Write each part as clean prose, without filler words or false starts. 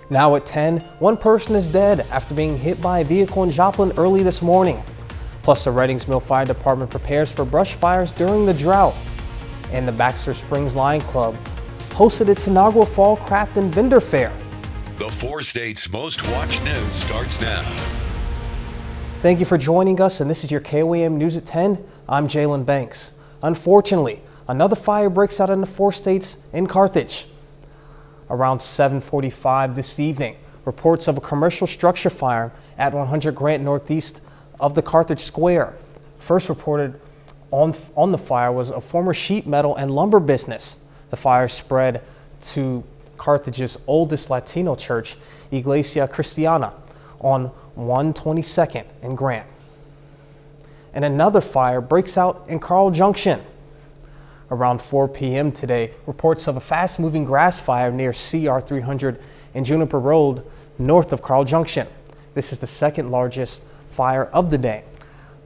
Now at 10, one person is dead after being hit by a vehicle in Joplin early this morning. Plus, the Reddings Mill Fire Department prepares for brush fires during the drought. And the Baxter Springs Lion Club hosted its inaugural Fall Craft and Vendor Fair. The 4 states' most watched news starts now. Thank you for joining us, and this is your KOAM News at 10. I'm Jalen Banks. Unfortunately, another fire breaks out in the 4 states in Carthage. Around 7:45 this evening, reports of a commercial structure fire at 100 Grant northeast of the Carthage Square. First reported on the fire was a former sheet metal and lumber business. The fire spread to Carthage's oldest Latino church, Iglesia Cristiana, on 122nd and Grant. And another fire breaks out in Carl Junction. Around 4 p.m. today, reports of a fast-moving grass fire near CR 300 and Juniper Road, north of Carl Junction. This is the second largest fire of the day.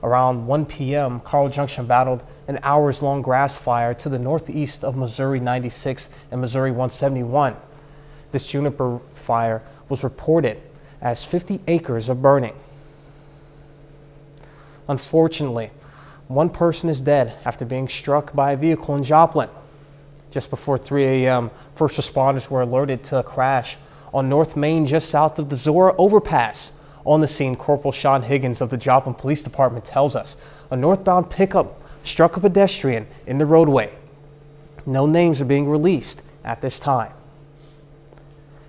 Around 1 p.m., Carl Junction battled an hours-long grass fire to the northeast of Missouri 96 and Missouri 171. This Juniper fire was reported as 50 acres of burning. Unfortunately, one person is dead after being struck by a vehicle in Joplin. Just before 3 a.m., first responders were alerted to a crash on North Main just south of the Zora overpass. On the scene, Corporal Sean Higgins of the Joplin Police Department tells us a northbound pickup struck a pedestrian in the roadway. No names are being released at this time.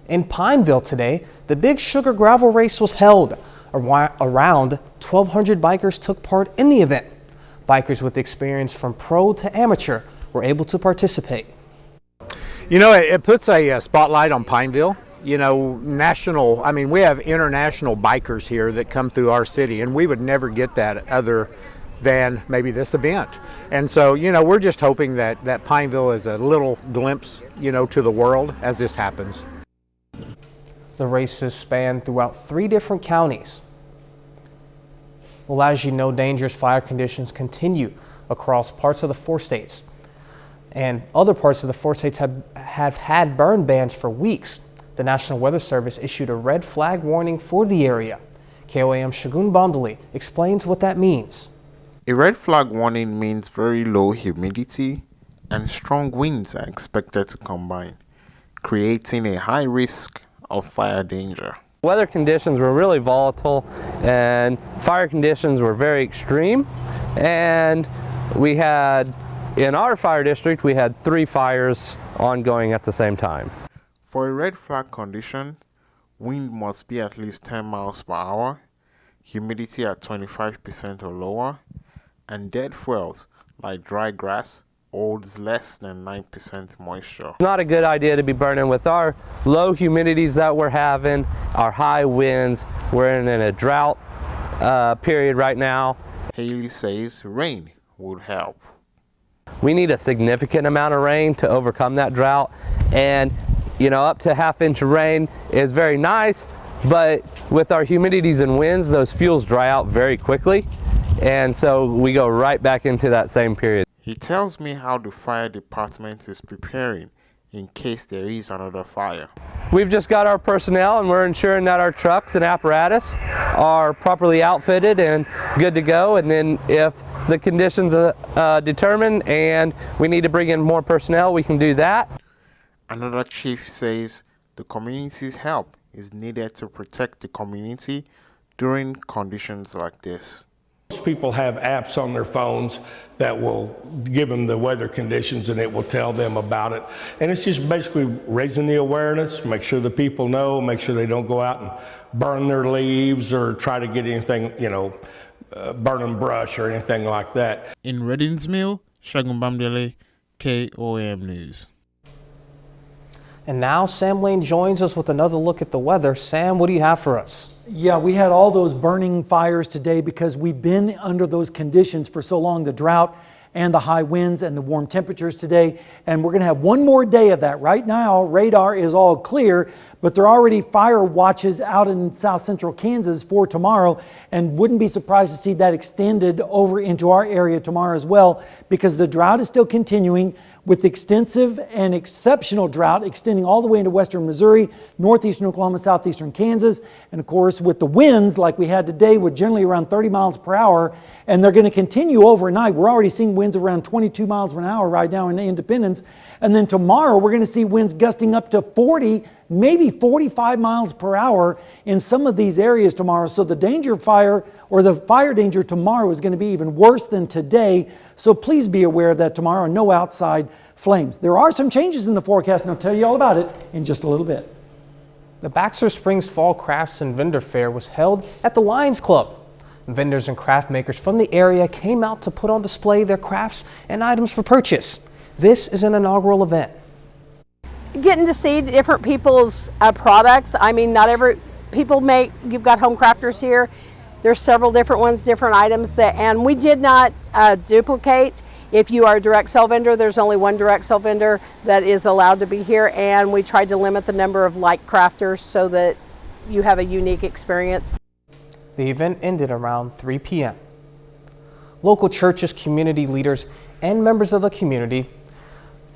In Pineville today, the Big Sugar Gravel Race was held. Around 1,200 bikers took part in the event. Bikers with experience from pro to amateur were able to participate. You know, it puts a spotlight on Pineville. You know, we have international bikers here that come through our city, and we would never get that other than maybe this event. And so, you know, we're just hoping that Pineville is a little glimpse, you know, to the world as this happens. The races span throughout 3 different counties. Well, as you know, dangerous fire conditions continue across parts of the 4 states. And other parts of the 4 states have had burn bans for weeks. The National Weather Service issued a red flag warning for the area. KOAM Shagun Bandali explains what that means. A red flag warning means very low humidity and strong winds are expected to combine, creating a high risk of fire danger. Weather conditions were really volatile and fire conditions were very extreme, and we had, in our fire district, we had 3 fires ongoing at the same time. For a red flag condition, wind must be at least 10 miles per hour, humidity at 25% or lower, and dead fuels like dry grass holds less than 9% moisture. Not a good idea to be burning with our low humidities that we're having, our high winds. We're in a drought period right now. Haley says rain would help. We need a significant amount of rain to overcome that drought, and you know, up to ½ inch of rain is very nice, but with our humidities and winds, those fuels dry out very quickly, and so we go right back into that same period. He tells me how the fire department is preparing in case there is another fire. We've just got our personnel, and we're ensuring that our trucks and apparatus are properly outfitted and good to go, and then if the conditions determine and we need to bring in more personnel, we can do that. Another chief says the community's help is needed to protect the community during conditions like this. Most people have apps on their phones that will give them the weather conditions and it will tell them about it. And it's just basically raising the awareness, make sure the people know, make sure they don't go out and burn their leaves or try to get anything, you know, burning brush or anything like that. In Reddings Mill, Shagun Bamdele, KOAM News. And now Sam Lane joins us with another look at the weather. Sam, what do you have for us? Yeah, we had all those burning fires today because we've been under those conditions for so long, the drought and the high winds and the warm temperatures today. And we're going to have one more day of that. Right now, radar is all clear, but there are already fire watches out in south central Kansas for tomorrow, and wouldn't be surprised to see that extended over into our area tomorrow as well, because the drought is still continuing. with extensive and exceptional drought extending all the way into western Missouri, northeastern Oklahoma, southeastern Kansas, and of course with the winds like we had today with generally around 30 miles per hour, and they're going to continue overnight. We're already seeing winds around 22 miles per hour right now in Independence, and then tomorrow we're going to see winds gusting up to 40, maybe 45 miles per hour in some of these areas tomorrow. So the danger of fire, or the fire danger tomorrow, is going to be even worse than today. So please be aware of that tomorrow. No outside flames. There are some changes in the forecast, and I'll tell you all about it in just a little bit. The Baxter Springs Fall Crafts and Vendor Fair was held at the Lions Club. Vendors and craft makers from the area came out to put on display their crafts and items for purchase. This is an inaugural event. Getting to see different people's products. I mean, not every people make, you've got home crafters here. There's several different ones, different items and we did not duplicate. If you are a direct sell vendor, there's only one direct sell vendor that is allowed to be here, and we tried to limit the number of like crafters so that you have a unique experience. The event ended around 3 p.m. Local churches, community leaders, and members of the community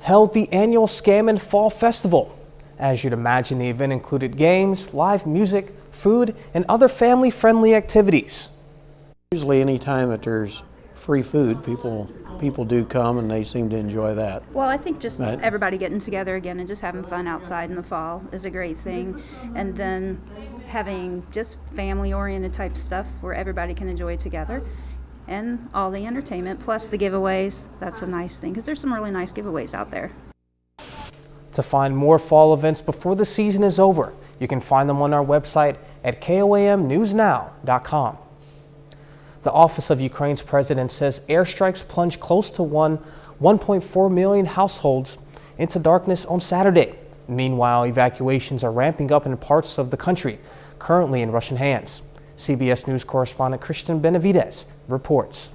held the annual Scammin Fall Festival. As you'd imagine, the event included games, live music, food, and other family-friendly activities. Usually any time that there's free food, people do come and they seem to enjoy that. Well, I think just everybody getting together again and just having fun outside in the fall is a great thing. And then having just family-oriented type stuff where everybody can enjoy together. And all the entertainment, plus the giveaways, that's a nice thing, because there's some really nice giveaways out there. To find more fall events before the season is over, you can find them on our website at KOAMnewsnow.com. The Office of Ukraine's president says airstrikes plunged close to 1.4 million households into darkness on Saturday. Meanwhile, evacuations are ramping up in parts of the country currently in Russian hands. CBS News correspondent Christian Benavides reports.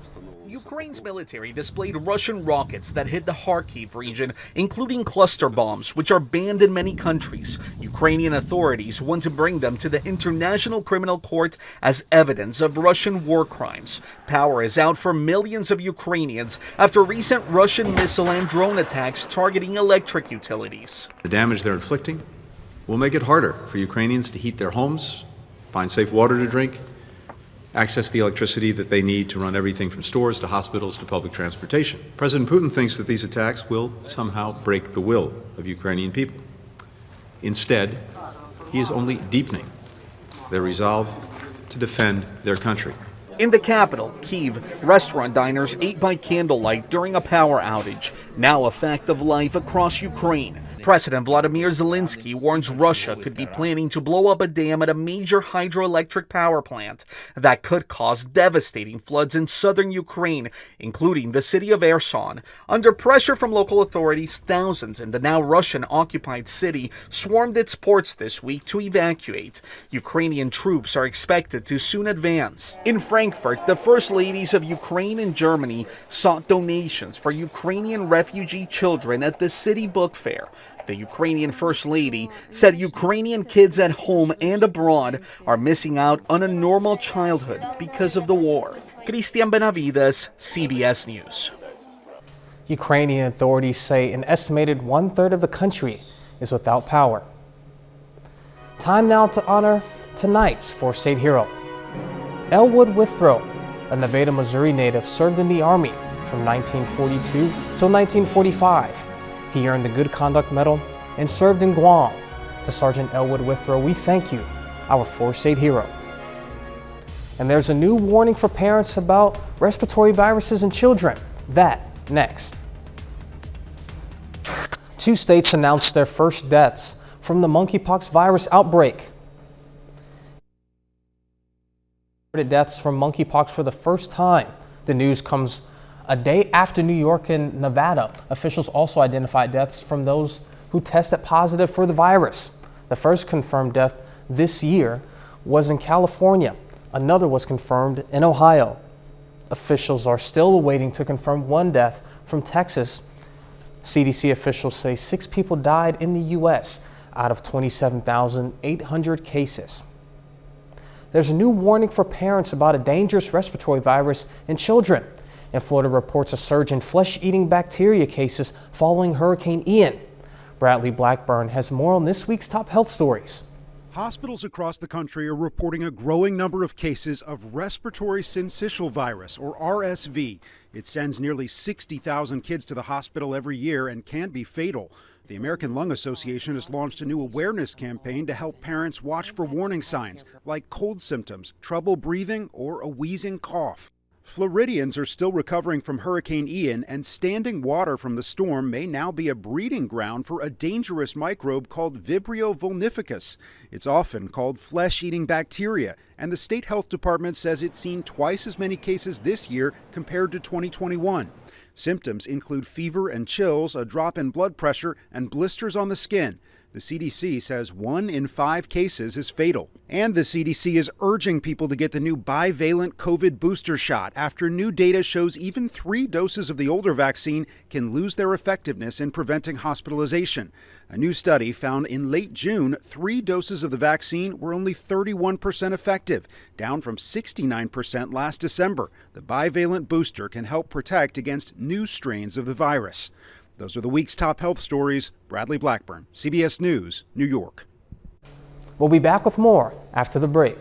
Ukraine's military displayed Russian rockets that hit the Kharkiv region, including cluster bombs, which are banned in many countries. Ukrainian authorities want to bring them to the International Criminal Court as evidence of Russian war crimes. Power is out for millions of Ukrainians after recent Russian missile and drone attacks targeting electric utilities. The damage they're inflicting will make it harder for Ukrainians to heat their homes, find safe water to drink, access the electricity that they need to run everything from stores to hospitals to public transportation. President Putin thinks that these attacks will somehow break the will of Ukrainian people. Instead, he is only deepening their resolve to defend their country. In the capital, Kyiv, restaurant diners ate by candlelight during a power outage, now a fact of life across Ukraine. President Vladimir Zelensky warns Russia could be planning to blow up a dam at a major hydroelectric power plant that could cause devastating floods in southern Ukraine, including the city of Kherson. Under pressure from local authorities, thousands in the now Russian-occupied city swarmed its ports this week to evacuate. Ukrainian troops are expected to soon advance. In Frankfurt, the first ladies of Ukraine and Germany sought donations for Ukrainian refugee children at the city book fair. The Ukrainian First Lady said Ukrainian kids at home and abroad are missing out on a normal childhood because of the war. Christian Benavides, CBS News. Ukrainian authorities say an estimated 1/3 of the country is without power. Time now to honor tonight's four-state hero. Elwood Withrow, a Nevada, Missouri native, served in the Army from 1942 till 1945. He earned the Good Conduct Medal and served in Guam. To Sergeant Elwood Withrow, we thank you, our four-state hero. And there's a new warning for parents about respiratory viruses in children. That next. 2 states announced their first deaths from the monkeypox virus outbreak. Deaths from monkeypox for the first time. The news comes a day after New York and Nevada. Officials also identified deaths from those who tested positive for the virus. The first confirmed death this year was in California. Another was confirmed in Ohio. Officials are still awaiting to confirm one death from Texas. CDC officials say 6 people died in the U.S. out of 27,800 cases. There's a new warning for parents about a dangerous respiratory virus in children. And Florida reports a surge in flesh-eating bacteria cases following Hurricane Ian. Bradley Blackburn has more on this week's top health stories. Hospitals across the country are reporting a growing number of cases of respiratory syncytial virus, or RSV. It sends nearly 60,000 kids to the hospital every year and can be fatal. The American Lung Association has launched a new awareness campaign to help parents watch for warning signs like cold symptoms, trouble breathing, or a wheezing cough. Floridians are still recovering from Hurricane Ian, and standing water from the storm may now be a breeding ground for a dangerous microbe called Vibrio Vulnificus. It's often called flesh-eating bacteria, and the state health department says it's seen twice as many cases this year compared to 2021. Symptoms include fever and chills, a drop in blood pressure, and blisters on the skin. The CDC says 1 in 5 cases is fatal. And the CDC is urging people to get the new bivalent COVID booster shot after new data shows even 3 doses of the older vaccine can lose their effectiveness in preventing hospitalization. A new study found in late June 3 doses of the vaccine were only 31% effective, down from 69% last December. The bivalent booster can help protect against new strains of the virus. Those are the week's top health stories. Bradley Blackburn, CBS News, New York. We'll be back with more after the break.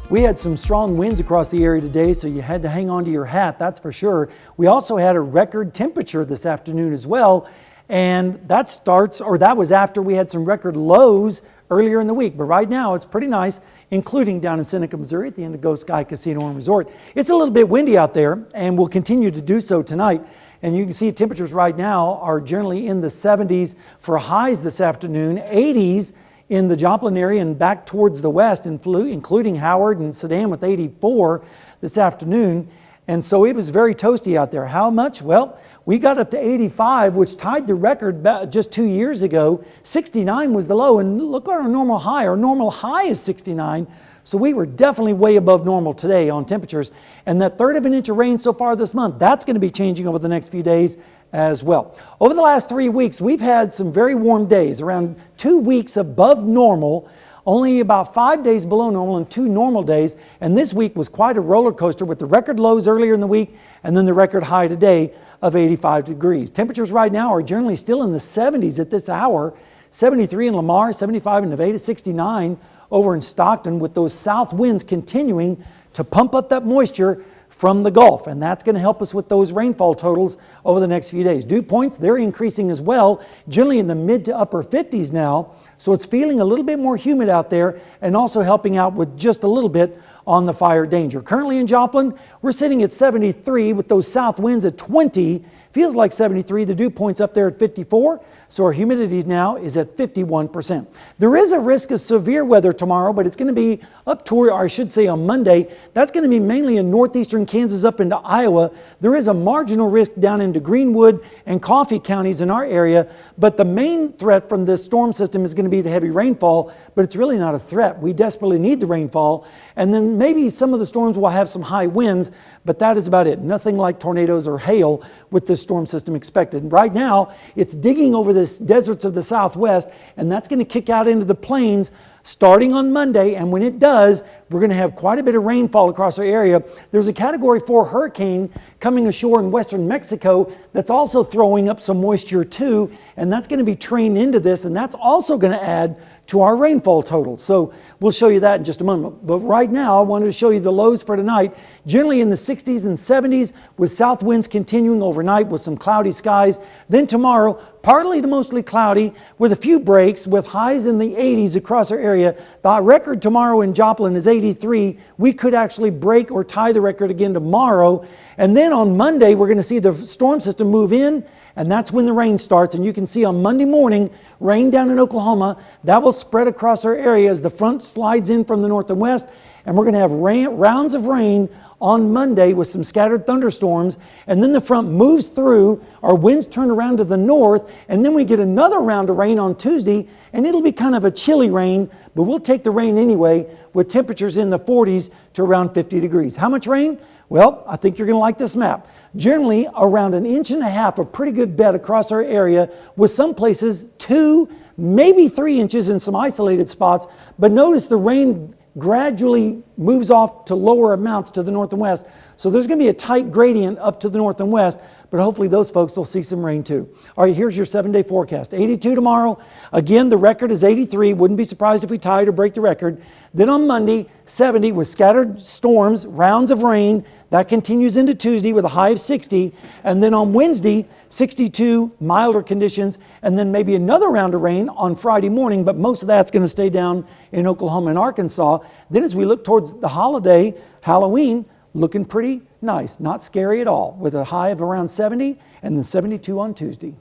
We had some strong winds across the area today, so you had to hang on to your hat, that's for sure. We also had a record temperature this afternoon as well, and that was after we had some record lows earlier in the week. But right now it's pretty nice, including down in Seneca, Missouri at the Indigo Sky Casino and Resort. It's a little bit windy out there and will continue to do so tonight. And you can see temperatures right now are generally in the 70s for highs this afternoon, 80s in the Joplin area and back towards the west, including Howard and Sedan with 84 this afternoon. And so it was very toasty out there. How much? Well, we got up to 85, which tied the record just 2 years ago. 69 was the low, and look at our normal high. Our normal high is 69, so we were definitely way above normal today on temperatures. And that 1/3 of an inch of rain so far this month, that's going to be changing over the next few days as well. Over the last 3 weeks, we've had some very warm days, around 2 weeks above normal, only about 5 days below normal and 2 normal days. And this week was quite a roller coaster with the record lows earlier in the week and then the record high today of 85 degrees. Temperatures right now are generally still in the 70s at this hour. 73 in Lamar, 75 in Nevada, 69 over in Stockton, with those south winds continuing to pump up that moisture from the Gulf, and that's going to help us with those rainfall totals over the next few days. Dew points, they're increasing as well, generally in the mid to upper 50s now, so it's feeling a little bit more humid out there and also helping out with just a little bit on the fire danger. Currently in Joplin, we're sitting at 73 with those south winds at 20. Feels like 73. The dew point's up there at 54. So our humidity now is at 51%. There is a risk of severe weather tomorrow, but it's going to be up toward, or I should say on Monday. That's going to be mainly in northeastern Kansas up into Iowa. There is a marginal risk down into Greenwood and Coffee counties in our area, but the main threat from this storm system is going to be the heavy rainfall, but it's really not a threat. We desperately need the rainfall, and then maybe some of the storms will have some high winds, but that is about it. Nothing like tornadoes or hail with this storm system expected. Right now, it's digging over the deserts of the southwest, and that's going to kick out into the plains starting on Monday, and when it does, we're going to have quite a bit of rainfall across our area. There's a Category 4 hurricane coming ashore in western Mexico that's also throwing up some moisture too, and that's going to be trained into this, and that's also going to add to our rainfall total. So we'll show you that in just a moment. But right now, I wanted to show you the lows for tonight. Generally in the 60s and 70s with south winds continuing overnight with some cloudy skies. Then tomorrow, partly to mostly cloudy with a few breaks with highs in the 80s across our area. The record tomorrow in Joplin is 83. We could actually break or tie the record again tomorrow. And then on Monday, we're going to see the storm system move in, and that's when the rain starts. And you can see on Monday morning, rain down in Oklahoma. That will spread across our area as the front slides in from the north and west. And we're going to have rounds of rain on Monday with some scattered thunderstorms. And then the front moves through, our winds turn around to the north, and then we get another round of rain on Tuesday, and it'll be kind of a chilly rain, but we'll take the rain anyway with temperatures in the 40s to around 50 degrees. How much rain? Well, I think you're going to like this map. Generally, around 1.5 inches, a pretty good bed across our area, with some places 2, maybe 3 inches in some isolated spots. But notice the rain gradually moves off to lower amounts to the north and west. So there's going to be a tight gradient up to the north and west, but hopefully those folks will see some rain too. All right, here's your 7-day forecast. 82 tomorrow. Again, the record is 83. Wouldn't be surprised if we tied or break the record. Then on Monday, 70 with scattered storms, rounds of rain. That continues into Tuesday with a high of 60. And then on Wednesday, 62, milder conditions, and then maybe another round of rain on Friday morning, but most of that's going to stay down in Oklahoma and Arkansas. Then as we look towards the holiday, Halloween, looking pretty nice, not scary at all, with a high of around 70 and then 72 on Tuesday.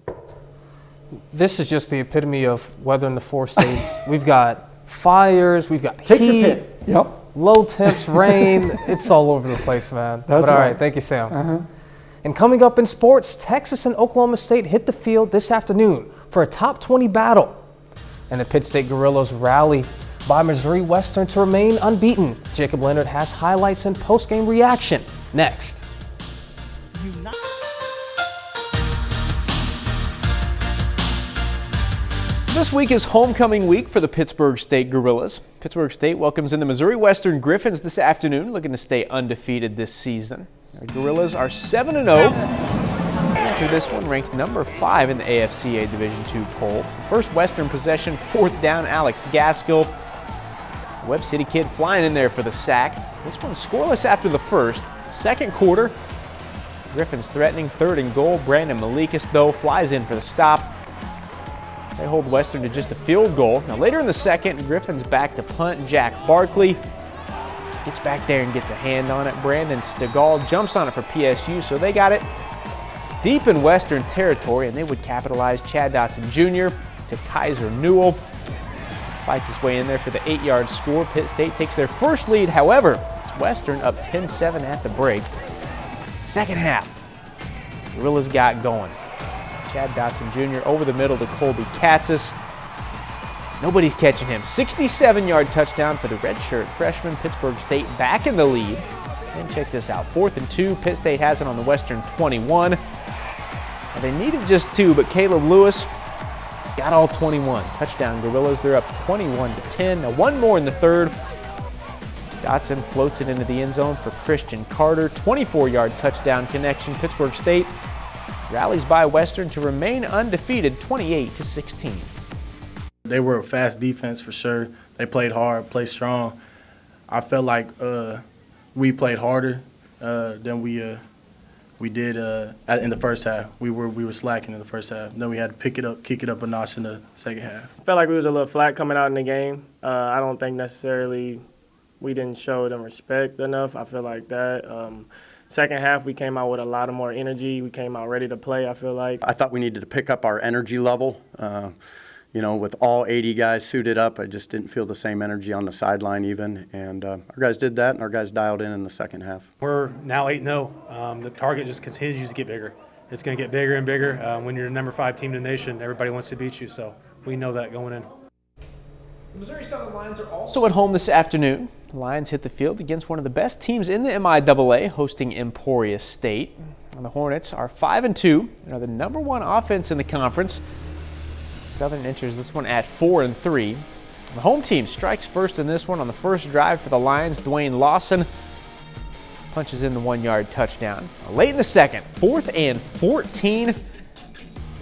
This is just the epitome of weather in the 4 states. We've got fires, we've got Take heat, your pick. Yep. low temps, rain. It's all over the place, man. That's but all right. right, thank you, Sam. And coming up in sports, Texas and Oklahoma State hit the field this afternoon for a top 20 battle. And the Pitt State Gorillas rally by Missouri Western to remain unbeaten. Jacob Leonard has highlights and post-game reaction next. This week is homecoming week for the Pittsburg State Gorillas. Pittsburg State welcomes in the Missouri Western Griffins this afternoon, looking to stay undefeated this season. The Gorillas are 7-0. Enter this one ranked number 5 in the AFCA Division II poll. First Western possession, 4th down, Alex Gaskill. Webb City kid flying in there for the sack. This one scoreless after the first. Second quarter, Griffins threatening, 3rd and goal. Brandon Malikas, though, flies in for the stop. They hold Western to just a field goal. Now later in the second, Griffins back to punt. Jack Barkley gets back there and gets a hand on it. Brandon Stegall jumps on it for PSU, so they got it deep in Western territory, and they would capitalize. Chad Dotson Jr. to Kaiser Newell. Fights his way in there for the 8-yard score. Pitt State takes their first lead. However, it's Western up 10-7 at the break. Second half, Gorillas got going. Chad Dotson Jr. over the middle to Colby Katzis. Nobody's catching him. 67-yard touchdown for the redshirt freshman. Pittsburg State back in the lead. And check this out, 4th and 2. Pitt State has it on the Western 21. Now they needed just 2, but Caleb Lewis got all 21. Touchdown Gorillas, they're up 21-10. Now one more in the third. Dotson floats it into the end zone for Christian Carter. 24-yard touchdown connection. Pittsburg State rallies by Western to remain undefeated, 28-16. They were a fast defense for sure. They played hard, played strong. I felt like we played harder than we did in the first half. We were slacking in the first half. Then we had to kick it up a notch in the second half. I felt like we was a little flat coming out in the game. I don't think necessarily we didn't show them respect enough. I feel like that. Second half, we came out with a lot of more energy. We came out ready to play, I feel like. I thought we needed to pick up our energy level. You know, with all 80 guys suited up, I just didn't feel the same energy on the sideline even. And our guys did that, and our guys dialed in the second half. We're now 8-0. The target just continues to get bigger. It's going to get bigger and bigger. When you're the number 5 team in the nation, everybody wants to beat you, so we know that going in. The Missouri Southern Lions are also at home this afternoon. The Lions hit the field against one of the best teams in the MIAA, hosting Emporia State. And the Hornets are 5-2 and are the number 1 offense in the conference. Southern enters this one at 4-3. The home team strikes first in this one on the first drive for the Lions. Dwayne Lawson punches in the 1-yard touchdown. Late in the second, 4th and 14.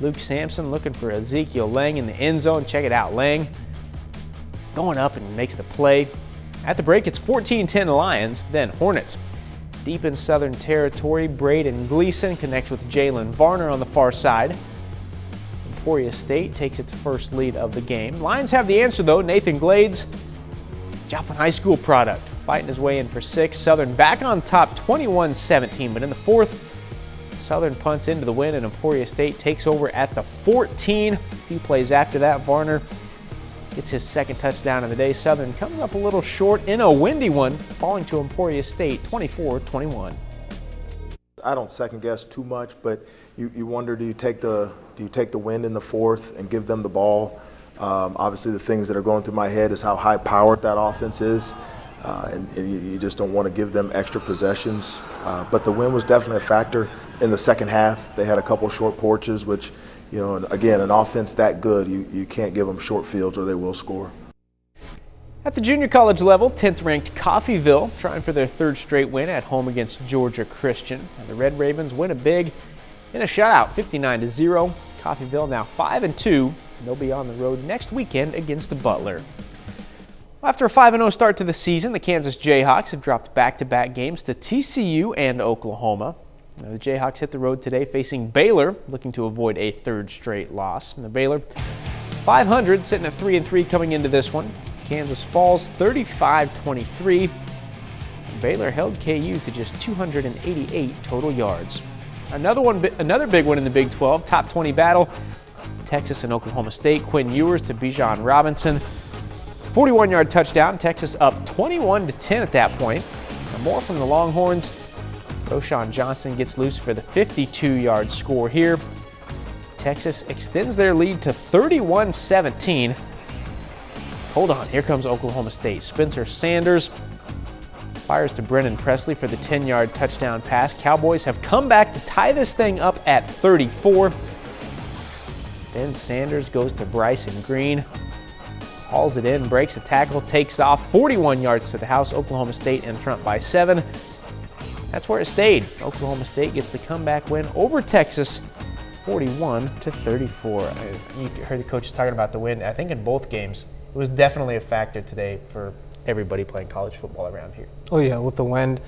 Luke Sampson looking for Ezekiel Lang in the end zone. Check it out, Lang going up and makes the play. At the break, it's 14-10 Lions, then Hornets. Deep in Southern territory, Braden Gleason connects with Jalen Varner on the far side. Emporia State takes its first lead of the game. Lions have the answer, though. Nathan Glades, Joplin High School product, fighting his way in for 6. Southern back on top, 21-17, but in the fourth, Southern punts into the win, and Emporia State takes over at the 14. A few plays after that, Varner gets his second touchdown of the day. Southern comes up a little short in a windy one, falling to Emporia State 24-21. I don't second guess too much, but you wonder, do you take the win in the fourth and give them the ball? Obviously the things that are going through my head is how high powered that offense is, and you just don't want to give them extra possessions. But the win was definitely a factor in the second half. They had a couple short porches, which, you know, again, an offense that good, you can't give them short fields or they will score. At the junior college level, 10th ranked Coffeyville trying for their third straight win at home against Georgia Christian. And the Red Ravens win it big in a shutout, 59-0. Coffeyville now 5-2. They'll be on the road next weekend against Butler. After a 5-0 start to the season, the Kansas Jayhawks have dropped back-to-back games to TCU and Oklahoma. Now, the Jayhawks hit the road today facing Baylor, looking to avoid a third straight loss. And the Baylor 500, sitting at 3-3 coming into this one. Kansas falls 35-23. Baylor held KU to just 288 total yards. Another big one in the Big 12, top 20 battle. Texas and Oklahoma State. Quinn Ewers to Bijan Robinson. 41-yard touchdown. Texas up 21-10 at that point. And more from the Longhorns. Roshan Johnson gets loose for the 52-yard score here. Texas extends their lead to 31-17. Hold on, here comes Oklahoma State. Spencer Sanders fires to Brennan Presley for the 10-yard touchdown pass. Cowboys have come back to tie this thing up at 34. Then Sanders goes to Bryson Green. Hauls it in, breaks a tackle, takes off 41 yards to the house. Oklahoma State in front by 7. That's where it stayed. Oklahoma State gets the comeback win over Texas, 41-34. You heard the coaches talking about the win. I think in both games, it was definitely a factor today for everybody playing college football around here. Oh yeah, with the wind.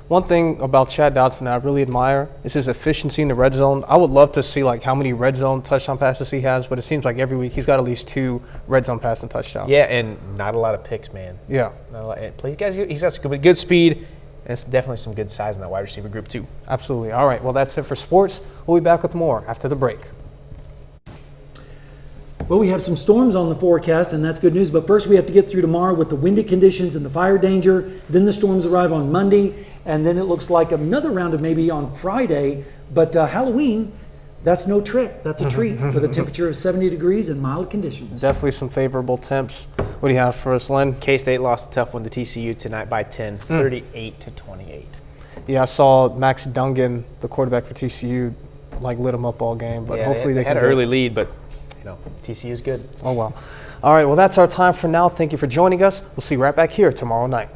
One thing about Chad Dotson that I really admire is his efficiency in the red zone. I would love to see like how many red zone touchdown passes he has, but it seems like every week he's got at least 2 red zone passing touchdowns. Yeah, and not a lot of picks, man. Yeah. Not a lot. He's got some good speed, and it's definitely some good size in that wide receiver group too. Absolutely. All right, well that's it for sports. We'll be back with more after the break. Well, we have some storms on the forecast, and that's good news. But first, we have to get through tomorrow with the windy conditions and the fire danger. Then the storms arrive on Monday, and then it looks like another round of maybe on Friday. But Halloween, that's no trick. That's a treat with a temperature of 70 degrees and mild conditions. Definitely some favorable temps. What do you have for us, Len? K-State lost a tough one to TCU tonight by 10, 38-28. Yeah, I saw Max Duggan, the quarterback for TCU, like lit them up all game. But hopefully they can had an early lead, but TCU is good. Oh, well. All right, well, that's our time for now. Thank you for joining us. We'll see you right back here tomorrow night.